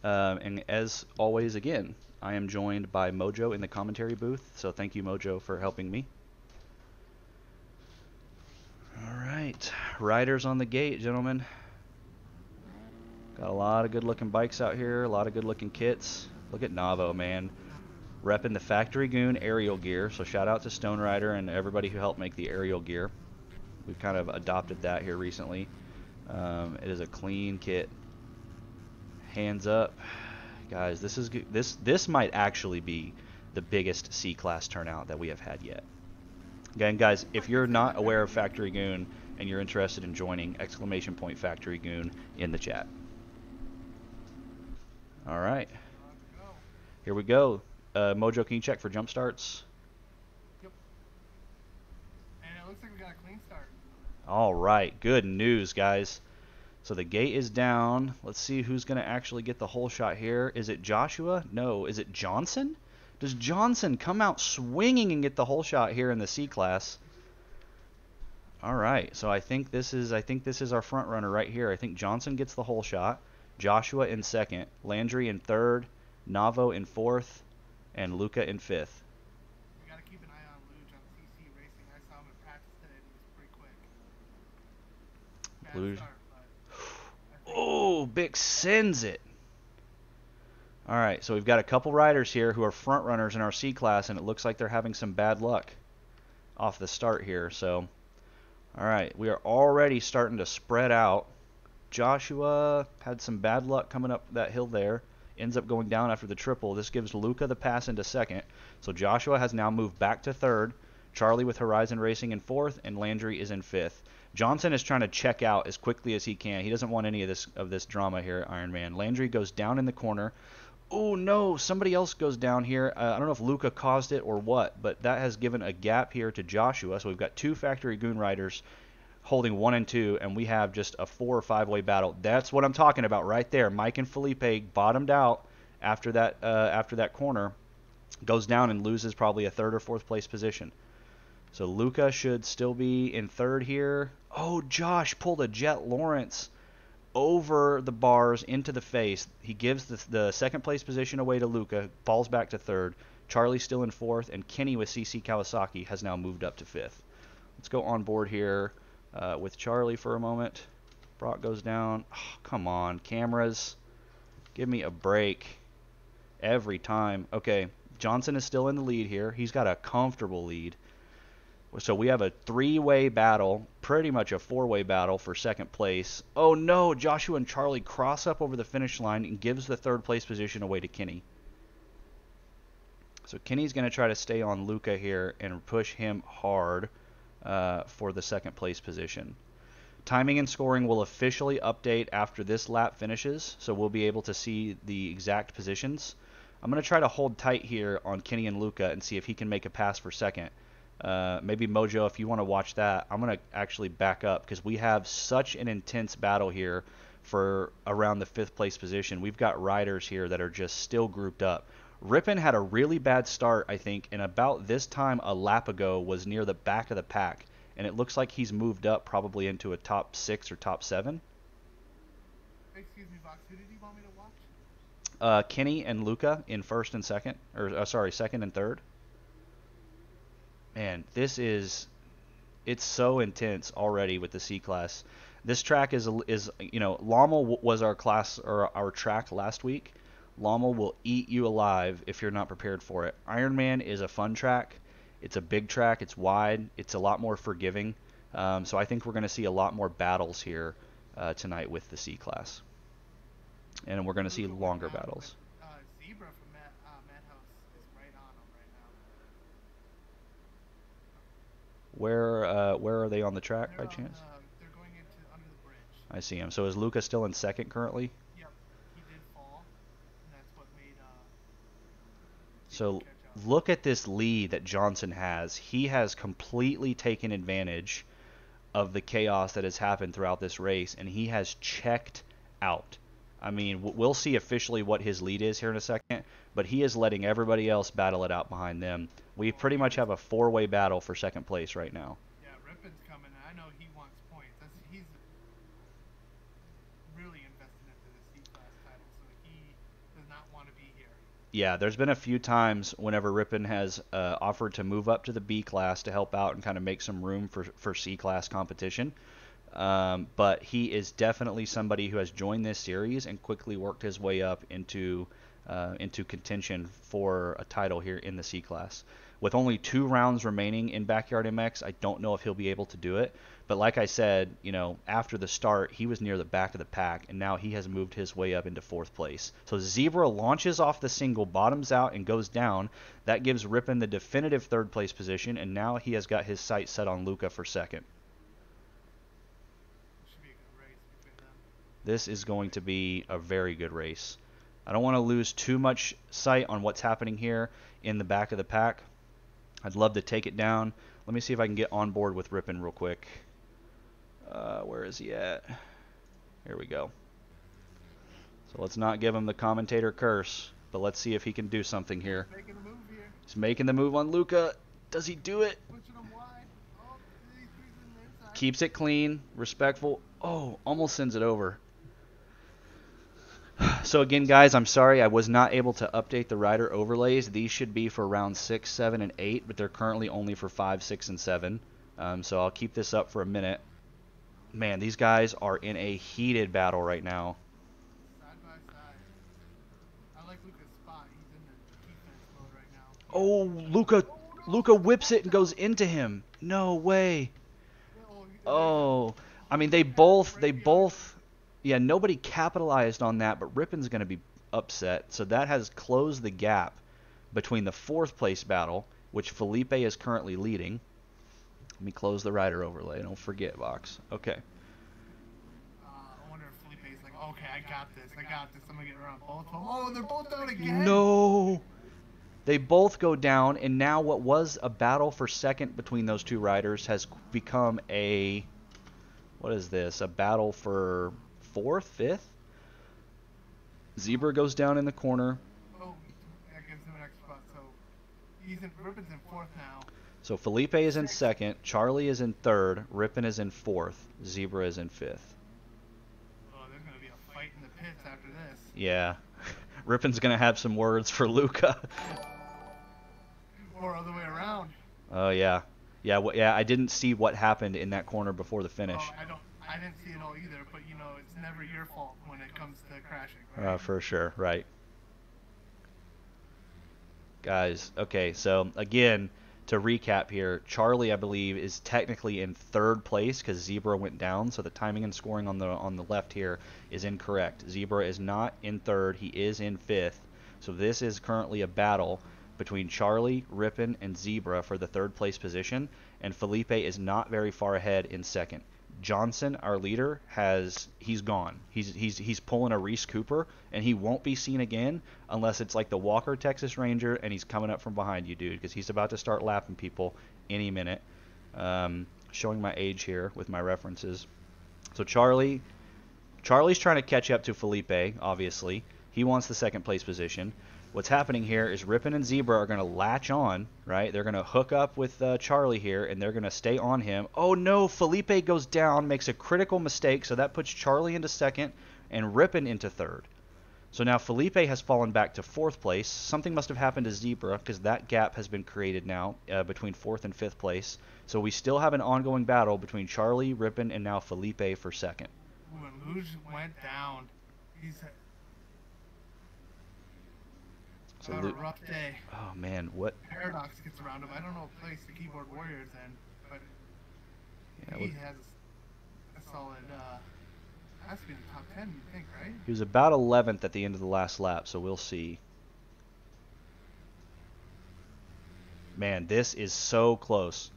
And as always, again, I am joined by Mojo in the commentary booth. So thank you, Mojo, for helping me. All right, riders on the gate, gentlemen. Got a lot of good-looking bikes out here, a lot of good-looking kits. Look at Navo, man. Repping the Factory Goon aerial gear. So shout out to Stone Rider and everybody who helped make the aerial gear. We've kind of adopted that here recently. It is a clean kit. Hands up, guys. This might actually be the biggest C-Class turnout that we have had yet. Again, guys, if you're not aware of Factory Goon and you're interested in joining, ! Factory Goon in the chat. All right, here we go. Mojo, can you check for jump starts? Yep. And it looks like we got a clean start. All right, good news, guys. So the gate is down. Let's see who's going to actually get the whole shot here. Is it Joshua? No. Is it Johnson? Does Johnson come out swinging and get the whole shot here in the C-Class? All right. So I think this is our front runner right here. I think Johnson gets the whole shot. Joshua in second, Landry in third, Navo in fourth, and Luca in fifth. We got to keep an eye on Luge on CC Racing. I saw him in practice today and he was pretty quick. Bad Luge. start, but Oh, Bix sends it. All right, so we've got a couple riders here who are front runners in our C-Class, and it looks like they're having some bad luck off the start here. So, all right, we are already starting to spread out. Joshua had some bad luck coming up that hill there. Ends up going down after the triple. This gives Luca the pass into second. So Joshua has now moved back to third. Charlie with Horizon Racing in fourth, and Landry is in fifth. Johnson is trying to check out as quickly as he can. He doesn't want any of this drama here at Ironman. Landry goes down in the corner. Oh no, somebody else goes down here. I don't know if Luca caused it or what, but that has given a gap here to Joshua. So we've got two Factory Goon riders holding 1 and 2, and we have just a 4 or 5 way battle. That's what I'm talking about right there. Mike and Felipe bottomed out after that corner, goes down and loses probably a third or fourth place position. So Luca should still be in third here. Oh, Josh pulled a Jet Lawrence over the bars into the face. He gives the second place position away to Luca, falls back to third. Charlie's still in fourth, and Kenny with CC Kawasaki has now moved up to fifth. Let's go on board here with Charlie for a moment. Brock goes down. Oh, come on, cameras. Give me a break every time. Okay, Johnson is still in the lead here. He's got a comfortable lead. So we have a 3-way battle, pretty much a 4-way battle for second place. Oh no, Joshua and Charlie cross up over the finish line and gives the third place position away to Kenny. So Kenny's going to try to stay on Luca here and push him hard for the second place position. Timing and scoring will officially update after this lap finishes, so we'll be able to see the exact positions. I'm going to try to hold tight here on Kenny and Luca and see if he can make a pass for second. Maybe Mojo, if you want to watch that, I'm going to actually back up because we have such an intense battle here for around the 5th place position. We've got riders here that are just still grouped up. Rippin had a really bad start, I think, and about this time a lap ago was near the back of the pack, and it looks like he's moved up probably into a top 6 or top 7. excuse me, Vox, who did you want me to watch? Kenny and Luca in first and second, or second and third. Man, it's so intense already with the C-Class. This track is Lommel was our class or our track last week. Lommel will eat you alive if you're not prepared for it. Ironman is a fun track. It's a big track. It's wide. It's a lot more forgiving. So I think we're going to see a lot more battles here tonight with the C-Class. And we're going to see longer battles. Zebra from Madhouse is right on him right now. Where are they on the track by chance? They're going into under the bridge. I see him. So is Luca still in second currently? Yep, he did fall, and that's what made. So look at this lead that Johnson has. He has completely taken advantage of the chaos that has happened throughout this race, and he has checked out. I mean, we'll see officially what his lead is here in a second, but he is letting everybody else battle it out behind them. We pretty much have a 4-way battle for second place right now. Yeah, Rippin's coming, and I know he wants points. He's really invested into the C-Class title, so Yeah, there's been a few times whenever Ripon has offered to move up to the B class to help out and kind of make some room for C class competition. But he is definitely somebody who has joined this series and quickly worked his way up into contention for a title here in the C class. With only 2 rounds remaining in Backyard MX, I don't know if he'll be able to do it. But like I said, after the start, he was near the back of the pack, and now he has moved his way up into 4th place. So Zebra launches off the single, bottoms out, and goes down. That gives Ripon the definitive 3rd-place position, and now he has got his sights set on Luca for 2nd. Should be a good race between them. This is going to be a very good race. I don't want to lose too much sight on what's happening here in the back of the pack. I'd love to take it down. Let me see if I can get on board with Ripon real quick. Where is he at? Here we go. So let's not give him the commentator curse, but let's see if he can do something here. Making a move here. He's making the move on Luca. Does he do it? Pushing him wide. Oh, he squeezes the inside. Keeps it clean, respectful. Oh, almost sends it over. So again, guys, I'm sorry I was not able to update the rider overlays. These should be for round 6, 7, and 8, but they're currently only for 5, 6, and 7. So I'll keep this up for a minute. Man, these guys are in a heated battle right now. Side by side. I like Luca's spot. He's in the defense mode right now. Oh, Luca whips it and goes into him. No way. Oh, I mean, they both, yeah, nobody capitalized on that, but Ripon's going to be upset. So that has closed the gap between the 4th-place battle, which Felipe is currently leading. Let me close the rider overlay. Don't forget, Vox. Okay. I wonder if Felipe's like, okay, I got this. I'm going to get around both of them. Oh, they're both down again. No. They both go down, and now what was a battle for 2nd between those 2 riders has become a, what is this, a battle for 4th, 5th? Zebra goes down in the corner. Oh, that gives him an extra spot. So Ripon's in 4th now. So Felipe is in 2nd, Charlie is in 3rd, Ripon is in 4th, Zebra is in 5th. Oh, there's going to be a fight in the pits after this. Yeah. Ripon's going to have some words for Luca. Or other way around. Oh, yeah. Yeah, I didn't see what happened in that corner before the finish. Oh, I didn't see it all either, but it's never your fault when it comes to crashing. Right? For sure, right. Guys, okay, so again, to recap here, Charlie, I believe, is technically in 3rd place because Zebra went down, so the timing and scoring on the left here is incorrect. Zebra is not in 3rd, he is in 5th. So this is currently a battle between Charlie, Ripon, and Zebra for the 3rd-place position, and Felipe is not very far ahead in 2nd. Johnson, our leader, he's gone. He's pulling a Reese Cooper, and he won't be seen again unless it's like the Walker Texas Ranger, and he's coming up from behind you, dude, because he's about to start lapping people any minute. Showing my age here with my references. So Charlie's trying to catch up to Felipe, obviously. He wants the 2nd-place position. What's happening here is Ripon and Zebra are going to latch on, right? They're going to hook up with Charlie here, and they're going to stay on him. Oh, no, Felipe goes down, makes a critical mistake, so that puts Charlie into 2nd and Ripon into 3rd. So now Felipe has fallen back to 4th place. Something must have happened to Zebra because that gap has been created now between 4th and 5th place. So we still have an ongoing battle between Charlie, Ripon, and now Felipe for 2nd. Ooh, and Luge went down. He's So had a rough day. Oh man, what? Paradox gets around him. I don't know what place the Keyboard Warrior's in, but Yeah, he has a solid. Has to be in the top 10, you think, right? he was about 11th at the end of the last lap, so we'll see. Man, this is so close.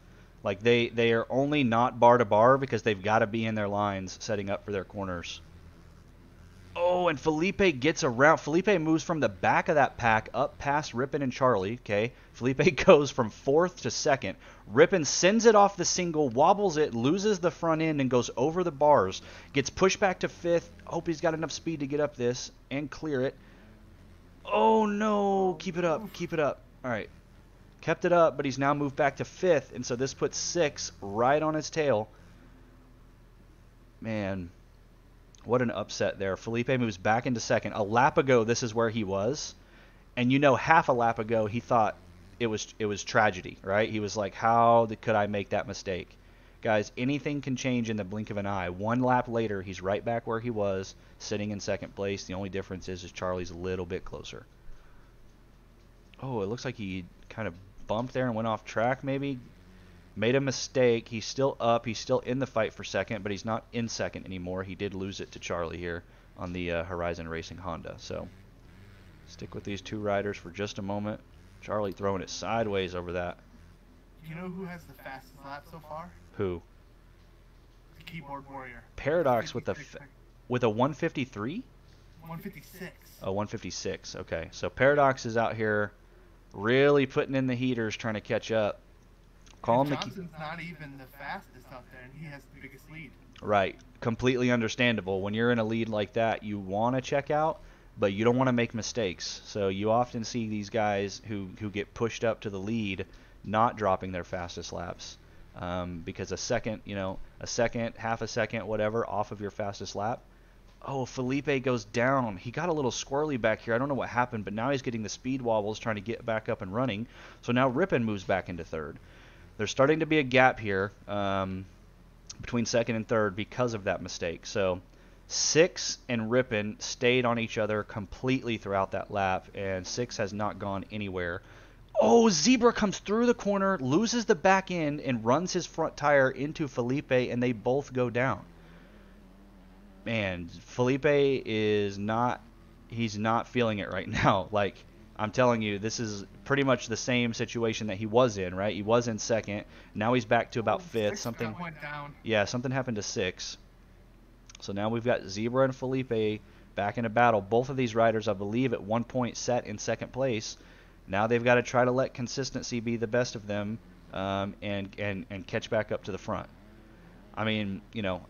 Like they are only not bar to bar because they've got to be in their lines setting up for their corners. Oh, and Felipe gets around. Felipe moves from the back of that pack up past Ripon and Charlie. Okay, Felipe goes from 4th to 2nd. Ripon sends it off the single, wobbles it, loses the front end, and goes over the bars. Gets pushed back to 5th. Hope he's got enough speed to get up this and clear it. Oh no! Keep it up. Keep it up. All right. Kept it up, but he's now moved back to 5th, and so this puts 6 right on his tail. Man. What an upset there. Felipe moves back into 2nd. A lap ago, this is where he was. And you know, half a lap ago he thought it was tragedy, right? He was like, how could I make that mistake? Guys, anything can change in the blink of an eye. One lap later, he's right back where he was, sitting in second place. The only difference is Charlie's a little bit closer. Oh, it looks like he kind of bumped there and went off track maybe. Made a mistake. He's still up. He's still in the fight for second, but he's not in second anymore. He did lose it to Charlie here on the Horizon Racing Honda. So stick with these two riders for just a moment. Charlie throwing it sideways over that. Do you know who has the fastest lap so far? Who? The keyboard warrior. Paradox with a 153? 156. Oh, 156. Okay, so Paradox is out here really putting in the heaters, trying to catch up. Johnson's not even the fastest out there, and he has the biggest lead. Right. Completely understandable. When you're in a lead like that, you want to check out, but you don't want to make mistakes. So you often see these guys who get pushed up to the lead not dropping their fastest laps because a second, half a second, whatever, off of your fastest lap. Oh, Felipe goes down. He got a little squirrely back here. I don't know what happened, but now he's getting the speed wobbles trying to get back up and running. So now Rippon moves back into third. There's starting to be a gap here between second and third because of that mistake. So Six and Rippon stayed on each other completely throughout that lap, and Six has not gone anywhere. Oh, Zebra comes through the corner, loses the back end, and runs his front tire into Felipe, and they both go down. Man, Felipe is he's not feeling it right now. Like, I'm telling you, this is pretty much the same situation that he was in, right? He was in second. Now he's back to about fifth. Something went down. Yeah, something happened to Six. So now we've got Zebra and Felipe back in a battle. Both of these riders, I believe, at one point sat in second place. Now they've got to try to let consistency be the best of them and catch back up to the front. I mean,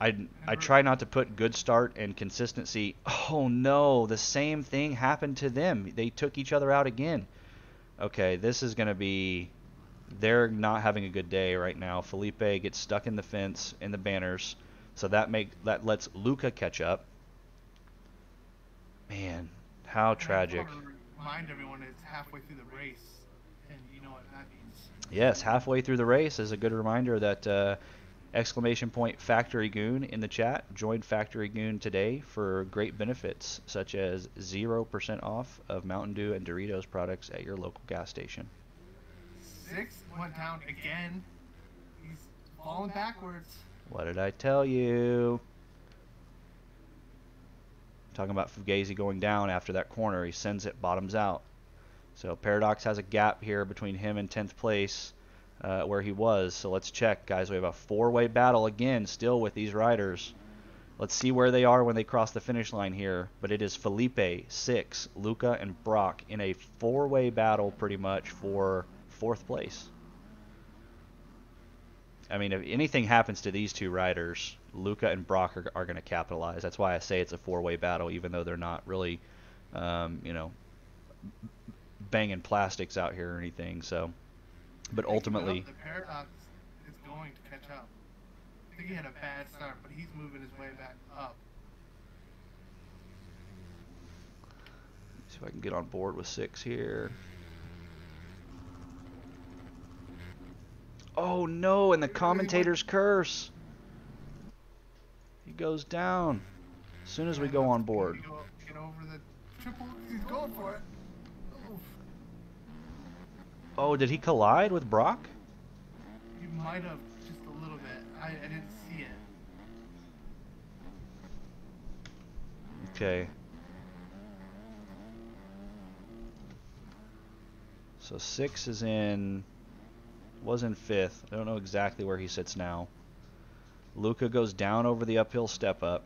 I try not to put good start and consistency. Oh no, the same thing happened to them. They took each other out again. Okay, this is going to be, they're not having a good day right now. Felipe gets stuck in the fence in the banners, so that lets Luca catch up. Man, how tragic. I want to remind everyone it's halfway through the race, and you know what that means. Yes, halfway through the race is a good reminder that Factory Goon in the chat. Join Factory Goon today for great benefits such as 0% off of Mountain Dew and Doritos products at your local gas station. Six went down again. He's falling backwards. What did I tell you? Talking about Fugazi going down after that corner. He sends it, bottoms out. So Paradox has a gap here between him and 10th place. Where he was. So let's check, guys. We have a four-way battle again still with these riders. Let's see where they are when they cross the finish line here. But it is Felipe, Six, Luca, and Brock in a four-way battle pretty much for fourth place. I mean, if anything happens to these two riders, Luca and Brock are going to capitalize. That's why I say it's a four-way battle, even though they're not really, banging plastics out here or anything. So. But ultimately, the Paradox is going to catch up. I think he had a bad start, but he's moving his way back up. See if I can get on board with Six here. Oh no, and the commentator's curse. He goes down as soon as we go on board. Get over the triple. He's going for it. Oof. Oh, did he collide with Brock? You might have, just a little bit. I didn't see it. Okay. So Six was in fifth. I don't know exactly where he sits now. Luca goes down over the uphill step up.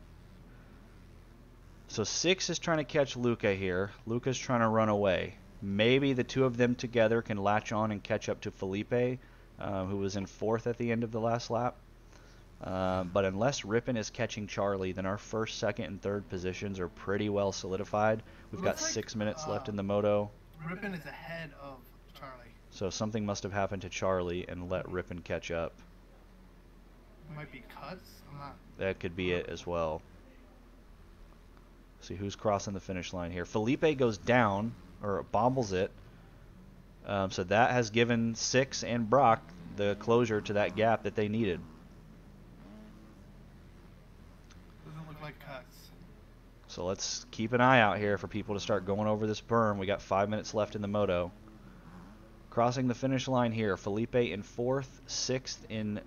So Six is trying to catch Luca here. Luca's trying to run away. Maybe the two of them together can latch on and catch up to Felipe, who was in fourth at the end of the last lap. But unless Rippon is catching Charlie, then our first, second, and third positions are pretty well solidified. We've got 6 minutes left in the moto. Rippon is ahead of Charlie. So something must have happened to Charlie and let Rippon catch up. It might be cuts. That could be it as well. See who's crossing the finish line here. Felipe goes down. or bobbles it. So that has given Six and Brock the closure to that gap that they needed. Doesn't look like cuts. So let's keep an eye out here for people to start going over this berm. We got 5 minutes left in the moto. Crossing the finish line here, Felipe in 4th, 6th in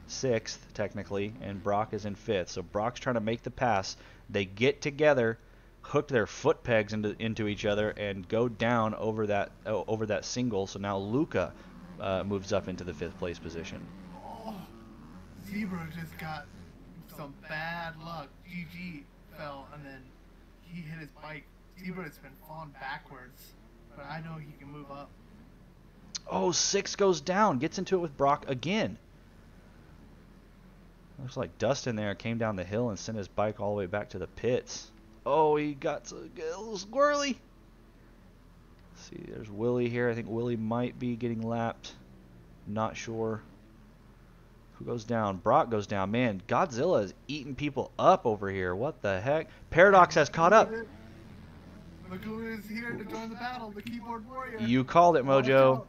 6th, technically, and Brock is in 5th. So Brock's trying to make the pass. They get together, hook their foot pegs into each other, and go down over that single. So now Luca moves up into the 5th place position. Oh, Zebra just got some bad luck. GG fell, and then he hit his bike. Zebra has been falling backwards, but I know he can move up. Oh, 6 goes down, gets into it with Brock again. Looks like Dustin there came down the hill and sent his bike all the way back to the pits. Oh, he got a little squirrely. Let's see, there's Willie here. I think Willie might be getting lapped. Not sure. Who goes down? Brock goes down. Man, Godzilla is eating people up over here. What the heck? Paradox has caught up. Look who is here to join the battle, the keyboard warrior. You called it, Mojo.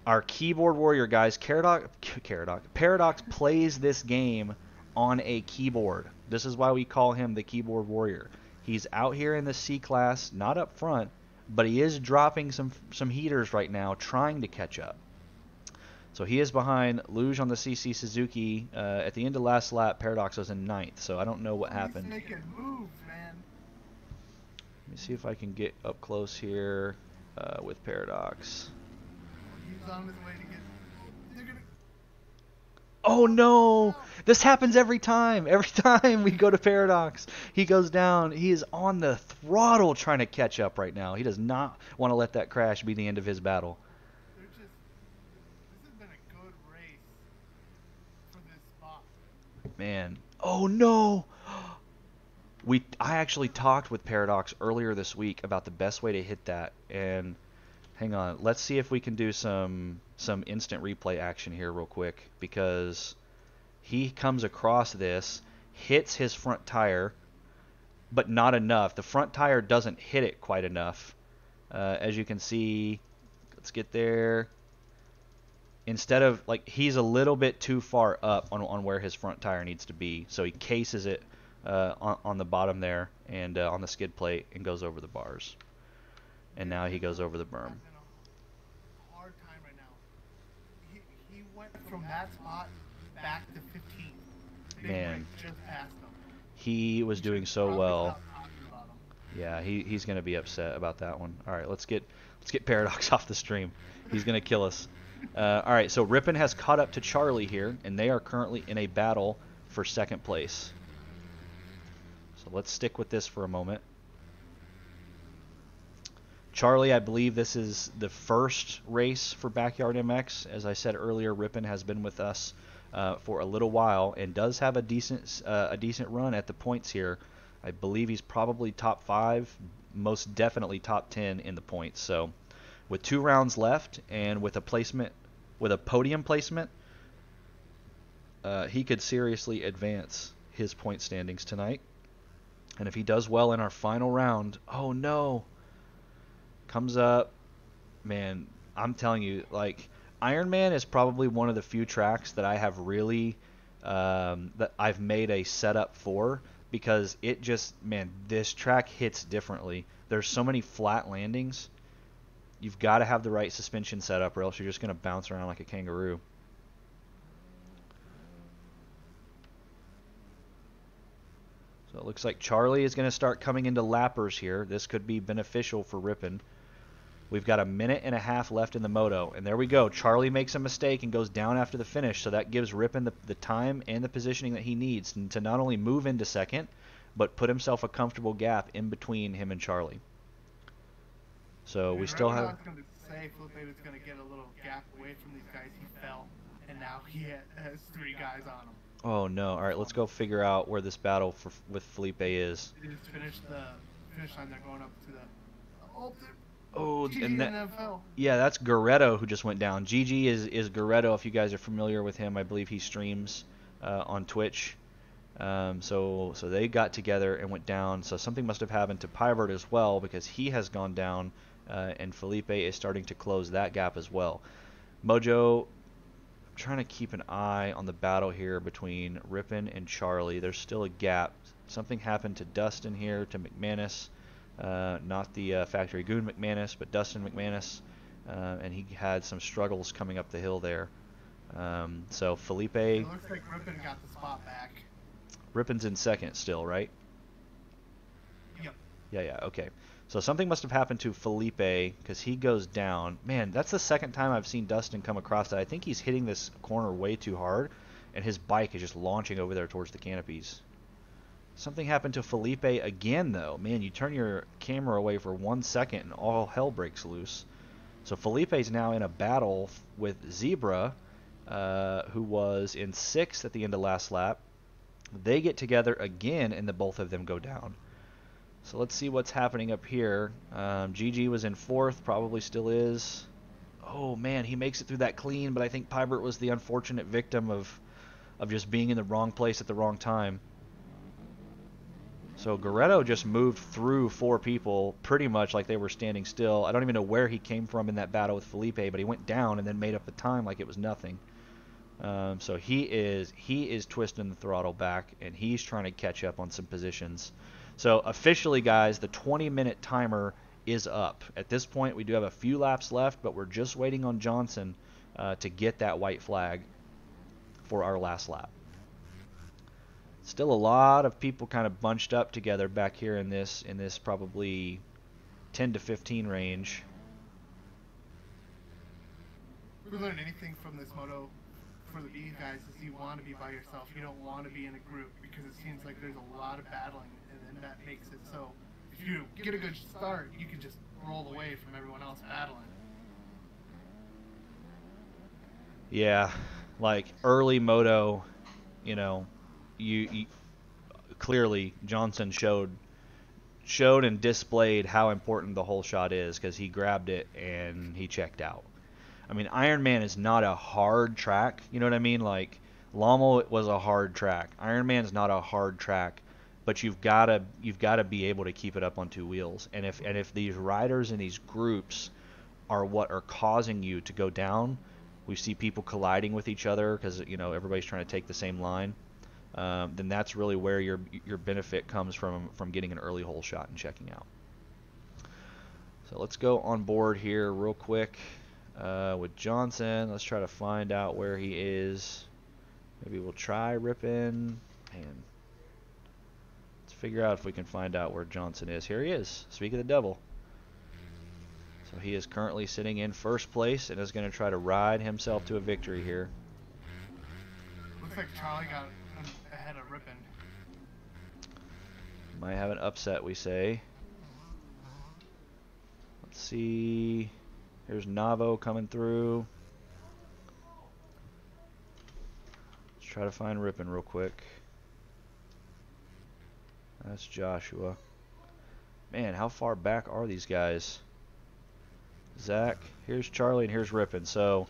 Our keyboard warrior, guys. Paradox plays this game on a keyboard. This is why we call him the keyboard warrior. He's out here in the C class, not up front, but he is dropping some heaters right now, trying to catch up. So he is behind Luge on the CC Suzuki. At the end of last lap, Paradox was in 9th, so I don't know what happened. He's making moves, man. Let me see if I can get up close here with Paradox. He's on his way to get... They're gonna... Oh no! This happens every time. Every time we go to Paradox, he goes down. He is on the throttle trying to catch up right now. He does not want to let that crash be the end of his battle. This has been a good race for this spot. Man. Oh no! I actually talked with Paradox earlier this week about the best way to hit that, and hang on, let's see if we can do some instant replay action here real quick, because he comes across this, hits his front tire, but not enough. The front tire doesn't hit it quite enough. As you can see, let's get there. Instead of, like, he's a little bit too far up on where his front tire needs to be, so he cases it on the bottom there and on the skid plate and goes over the bars. And now he goes over the berm. Hard time right now. He went from that spot back to 15. Man, just passed him. He was doing so well. Yeah, he's gonna be upset about that one. All right, let's get Paradox off the stream. He's gonna kill us. All right, so Rippin has caught up to Charlie here, and they are currently in a battle for 2nd place. So let's stick with this for a moment. Charlie, I believe this is the first race for Backyard MX. As I said earlier, Rippin has been with us for a little while and does have a decent run at the points here. I believe he's probably top 5, most definitely top 10 in the points. So with 2 rounds left and with a podium placement, he could seriously advance his point standings tonight. And if he does well in our final round, oh no, comes up, man, I'm telling you, like, Ironman is probably one of the few tracks that I have really that I've made a setup for, because it just, man, this track hits differently. There's so many flat landings. You've got to have the right suspension setup, or else you're just going to bounce around like a kangaroo. So it looks like Charlie is going to start coming into lappers here. This could be beneficial for Rippin. We've got a minute and a half left in the moto, and there we go. Charlie makes a mistake and goes down after the finish, so that gives Rippin the time and the positioning that he needs to not only move into 2nd, but put himself a comfortable gap in between him and Charlie. So we still have... I was going to say Felipe was going to get a little gap away from these guys. He fell, and now he has 3 guys on him. Oh no! All right, let's go figure out where this battle with Felipe is. They just finished the finish line. They're going up to the... Oh, and that, NFL. Yeah, that's Guerretto who just went down. GG is Guerretto, if you guys are familiar with him. I believe he streams on Twitch. So they got together and went down. So something must have happened to Pybert as well because he has gone down, and Felipe is starting to close that gap as well. Mojo, trying to keep an eye on the battle here between Ripon and Charlie. There's still a gap. Something happened to Dustin here, to McManus. Not the Factory Goon McManus, but Dustin McManus. And he had some struggles coming up the hill there. So Felipe... It looks like Ripon got the spot back. Ripon's in second still, right? Yep. Yeah, okay. So something must have happened to Felipe because he goes down. Man, that's the second time I've seen Dustin come across that. I think he's hitting this corner way too hard, and his bike is just launching over there towards the canopies. Something happened to Felipe again, though. Man, you turn your camera away for 1 second and all hell breaks loose. So Felipe's now in a battle with Zebra, who was in 6th at the end of last lap. They get together again, and the both of them go down. So let's see what's happening up here. GG was in 4th, probably still is. Oh man, he makes it through that clean, but I think Pybert was the unfortunate victim of just being in the wrong place at the wrong time. So Goretto just moved through 4 people pretty much like they were standing still. I don't even know where he came from in that battle with Felipe, but he went down and then made up the time like it was nothing. So he is twisting the throttle back, and he's trying to catch up on some positions. So officially, guys, the 20-minute timer is up. At this point, we do have a few laps left, but we're just waiting on Johnson to get that white flag for our last lap. Still a lot of people kind of bunched up together back here in this probably 10 to 15 range. If we learn anything from this moto for the B guys is you want to be by yourself. You don't want to be in a group because it seems like there's a lot of battling, and then that makes it so if you get a good start, you can just roll away from everyone else battling. Yeah, like early moto, you clearly Johnson showed and displayed how important the whole shot is because he grabbed it and he checked out. I mean, Ironman is not a hard track. You know what I mean? Like Lommel was a hard track. Ironman is not a hard track, but you've got to be able to keep it up on 2 wheels. And if these riders in these groups are what are causing you to go down, we see people colliding with each other because everybody's trying to take the same line. Then that's really where your benefit comes from getting an early hole shot and checking out. So let's go on board here real quick with Johnson. Let's try to find out where he is. Maybe we'll try Ripon. Man, let's figure out if we can find out where Johnson is. Here he is. Speak of the devil. So he is currently sitting in 1st place and is going to try to ride himself to a victory here. Looks like Charlie got ahead of Ripon. Might have an upset, we say. Let's see. Here's Navo coming through. Let's try to find Ripon real quick. That's Joshua. Man, how far back are these guys? Zach, here's Charlie, and here's Ripon. So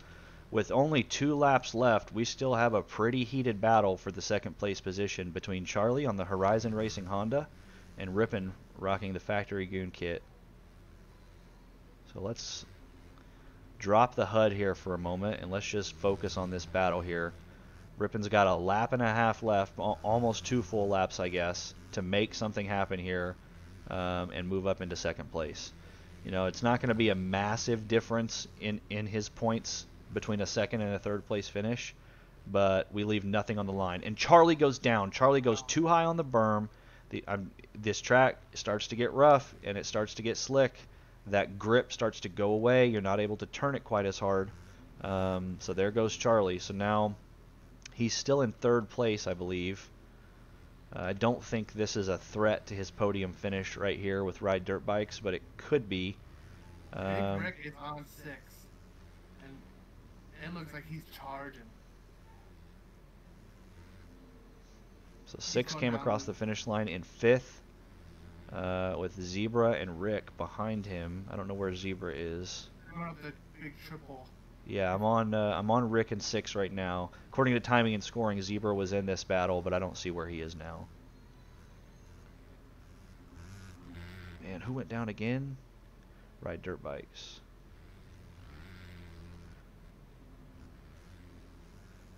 with only 2 laps left, we still have a pretty heated battle for the 2nd place position between Charlie on the Horizon Racing Honda and Ripon rocking the Factory Goon kit. So let's drop the HUD here for a moment and let's just focus on this battle here. Ripon's got a lap and a half left, almost 2 full laps, I guess, to make something happen here and move up into 2nd place. It's not going to be a massive difference in his points between a 2nd and a 3rd place finish, but we leave nothing on the line. And Charlie goes down. Charlie goes too high on the berm. This track starts to get rough and it starts to get slick. That grip starts to go away. You're not able to turn it quite as hard. So there goes Charlie. So now he's still in 3rd place, I believe. I don't think this is a threat to his podium finish right here with Ride Dirt Bikes, but it could be. Big Rick is on 6, and it looks like he's charging. So 6 came across the finish line in 5th with Zebra and Rick behind him. I don't know where Zebra is. Going up the big triple. Yeah, I'm on Rick and 6 right now. According to timing and scoring, Zebra was in this battle, but I don't see where he is now. Man, who went down again? Ride dirt bikes.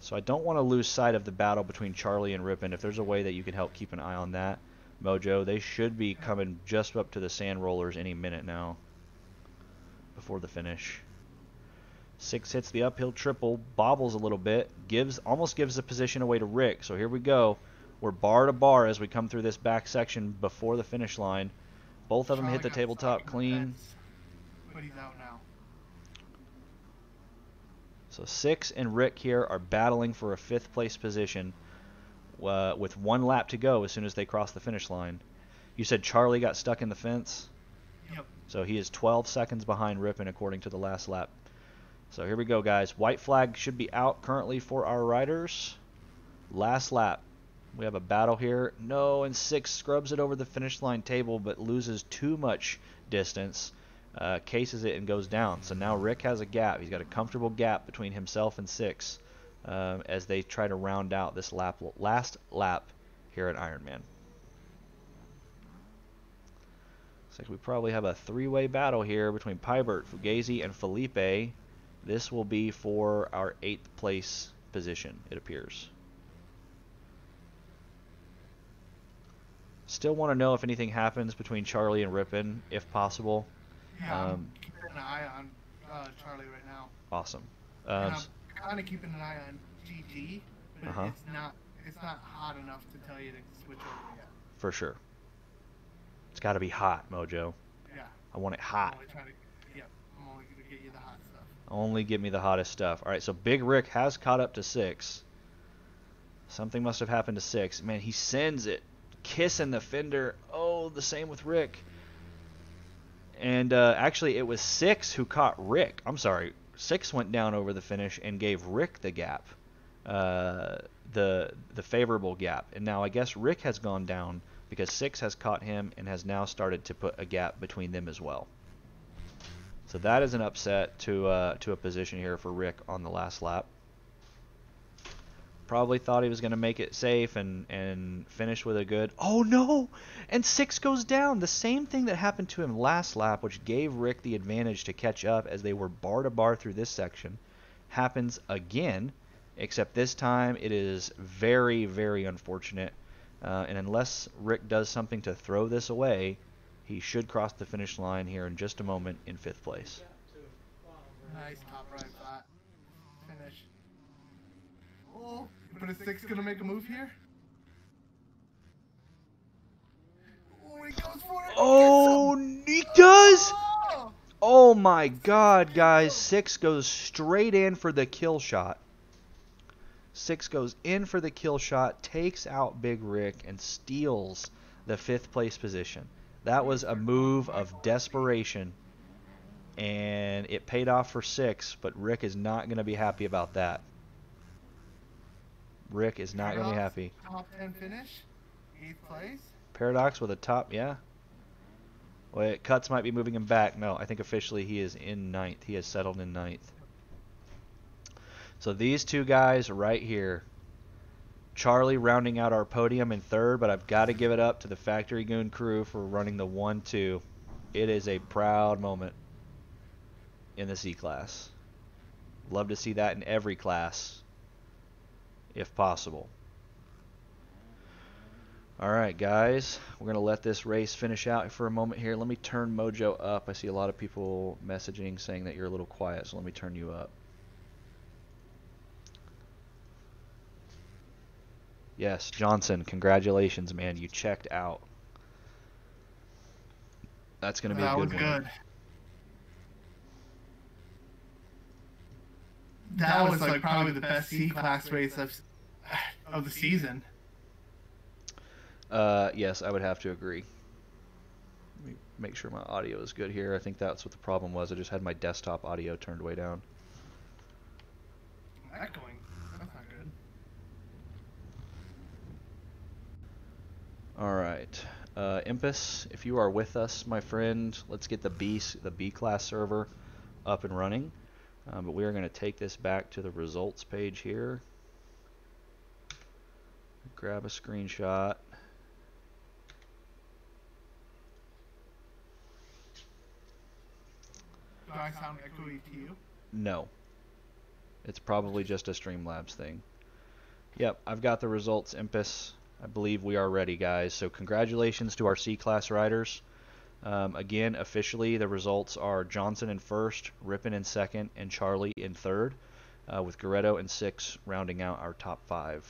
So I don't want to lose sight of the battle between Charlie and Rippin. If there's a way that you can help keep an eye on that, Mojo, they should be coming just up to the sand rollers any minute now before the finish. 6 hits the uphill triple, bobbles a little bit, almost gives the position away to Rick. So here we go. We're bar to bar as we come through this back section before the finish line. Both of them hit the tabletop clean. But he's out now. So 6 and Rick here are battling for a 5th place position with 1 lap to go as soon as they cross the finish line. You said Charlie got stuck in the fence? Yep. So he is 12 seconds behind Rippin according to the last lap. So here we go, guys. White flag should be out currently for our riders. Last lap. We have a battle here. No, and 6 scrubs it over the finish line table, but loses too much distance. Cases it and goes down. So now Rick has a gap. He's got a comfortable gap between himself and 6 as they try to round out this last lap here at Ironman. Looks like we probably have a 3-way battle here between Pybert, Fugazi, and Felipe. This will be for our 8th place position, it appears. Still want to know if anything happens between Charlie and Rippin, if possible. Yeah, I'm keeping an eye on Charlie right now. Awesome. And I'm kind of keeping an eye on GG, but it's not hot enough to tell you to switch over yet. For sure. It's got to be hot, Mojo. Yeah. I want it hot. I'm only going to get you the hot stuff. Only give me the hottest stuff. All right, so Big Rick has caught up to 6. Something must have happened to 6. Man, he sends it. Kissing the fender. Oh, the same with Rick. And actually, it was 6 who caught Rick. I'm sorry. 6 went down over the finish and gave Rick the gap, the favorable gap. And now I guess Rick has gone down because 6 has caught him and has now started to put a gap between them as well. So that is an upset to a position here for Rick on the last lap. Probably thought he was going to make it safe and finish with a good... Oh, no! And 6 goes down. The same thing that happened to him last lap, which gave Rick the advantage to catch up as they were bar to bar through this section, happens again, except this time it is very, very unfortunate. And unless Rick does something to throw this away, he should cross the finish line here in just a moment in 5th place. Nice top right flat finish. Oh, but is 6 gonna make a move here? Oh, he goes for it. Oh, he does! Oh my God, guys! 6 goes straight in for the kill shot. 6 goes in for the kill shot, takes out Big Rick, and steals the 5th place position. That was a move of desperation, and it paid off for 6, but Rick is not going to be happy about that. Rick is not going to be happy. Top 10 finish, 8th place. Paradox with a top, yeah. Wait, Cuts might be moving him back. No, I think officially he is in 9th. He has settled in 9th. So these two guys right here. Charlie rounding out our podium in 3rd, but I've got to give it up to the Factory Goon crew for running the 1-2. It is a proud moment in the C class. Love to see that in every class, if possible. All right, guys, we're going to let this race finish out for a moment here. Let me turn Mojo up. I see a lot of people messaging saying that you're a little quiet, so let me turn you up. Yes, Johnson, congratulations, man. You checked out. That's going to be a good one. That was good. That was like probably the best C-class race of the season. Yes, I would have to agree. Let me make sure my audio is good here. I think that's what the problem was. I just had my desktop audio turned way down. Echoing. That's not good. All right. Impus, if you are with us, my friend, let's get the B class server up and running. But we are going to take this back to the results page here. Grab a screenshot. Do I sound echoey to you? No. It's probably just a Streamlabs thing. Yep, I've got the results, Impus. I believe we are ready, guys. So congratulations to our C-Class riders. Again, officially, the results are Johnson in first, Rippon in second, and Charlie in third, with Goretto in sixth rounding out our top 5.